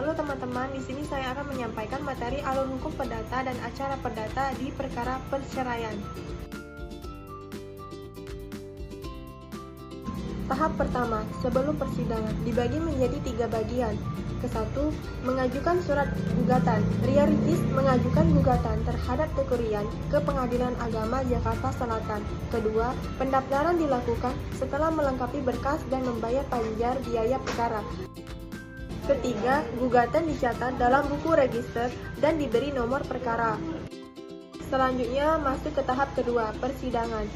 Halo teman-teman, di sini saya akan menyampaikan materi alur hukum perdata dan acara perdata di perkara perceraian. Tahap pertama, sebelum persidangan, dibagi menjadi 3 bagian. Ke-1, mengajukan surat gugatan. Ria Ricis mengajukan gugatan terhadap Teguh Rian ke Pengadilan Agama Jakarta Selatan. Kedua, pendaftaran dilakukan setelah melengkapi berkas dan membayar panjar biaya perkara. Ketiga, gugatan dicatat dalam buku register dan diberi nomor perkara. Selanjutnya masuk ke tahap kedua, persidangan.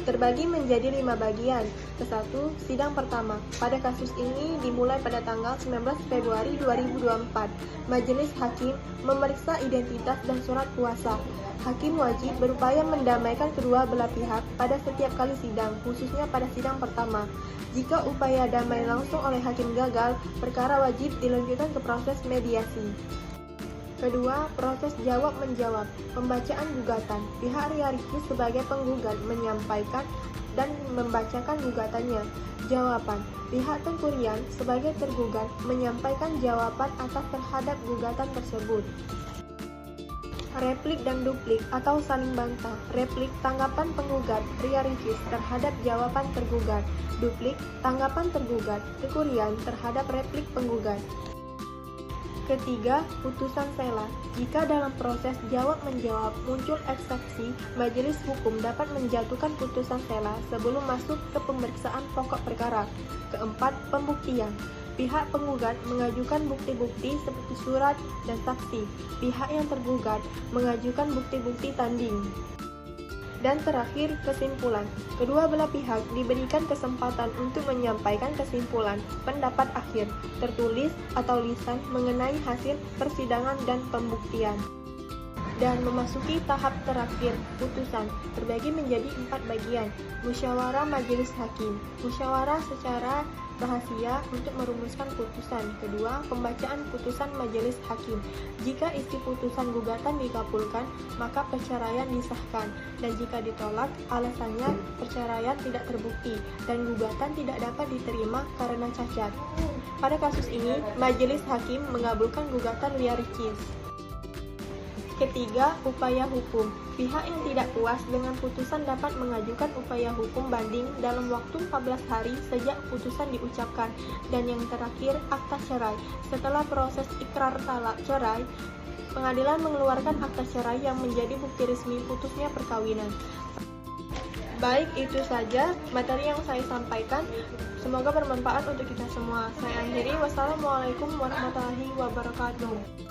Terbagi menjadi 5 bagian. Ke-1, sidang pertama. Pada kasus ini dimulai pada tanggal 19 Februari 2024. Majelis hakim memeriksa identitas dan surat kuasa. Hakim wajib berupaya mendamaikan kedua belah pihak pada setiap kali sidang, khususnya pada sidang pertama. Jika upaya damai langsung oleh hakim gagal, perkara wajib dilanjutkan ke proses mediasi. Kedua, proses jawab-menjawab. Pembacaan gugatan. Pihak Ria Ricis sebagai penggugat menyampaikan dan membacakan gugatannya. Jawaban. Pihak Teguh Rian sebagai tergugat menyampaikan jawaban atas terhadap gugatan tersebut. Replik dan duplik atau saling bantah. Replik, tanggapan penggugat Ria Ricis terhadap jawaban tergugat. Duplik, tanggapan tergugat Teguh Rian terhadap replik penggugat. Ketiga, putusan sela. Jika dalam proses jawab-menjawab muncul eksepsi, majelis hukum dapat menjatuhkan putusan sela sebelum masuk ke pemeriksaan pokok perkara. Keempat, pembuktian. Pihak penggugat mengajukan bukti-bukti seperti surat dan saksi. Pihak yang tergugat mengajukan bukti-bukti tanding. Dan terakhir, kesimpulan. Kedua belah pihak diberikan kesempatan untuk menyampaikan kesimpulan, pendapat akhir, tertulis atau lisan mengenai hasil persidangan dan pembuktian. Dan memasuki tahap terakhir, putusan, terbagi menjadi 4 bagian. Musyawarah majelis hakim. Musyawarah secara rahasia untuk merumuskan putusan. Kedua, pembacaan putusan majelis hakim. Jika isi putusan gugatan dikabulkan, maka perceraian disahkan. Dan jika ditolak, alasannya perceraian tidak terbukti dan gugatan tidak dapat diterima karena cacat. Pada kasus ini, majelis hakim mengabulkan gugatan Ria Ricis. Ketiga, upaya hukum. Pihak yang tidak puas dengan putusan dapat mengajukan upaya hukum banding dalam waktu 14 hari sejak putusan diucapkan. Dan yang terakhir, akta cerai. Setelah proses ikrar talak cerai, pengadilan mengeluarkan akta cerai yang menjadi bukti resmi putusnya perkawinan. Baik, itu saja materi yang saya sampaikan. Semoga bermanfaat untuk kita semua. Saya akhiri. Wassalamualaikum warahmatullahi wabarakatuh.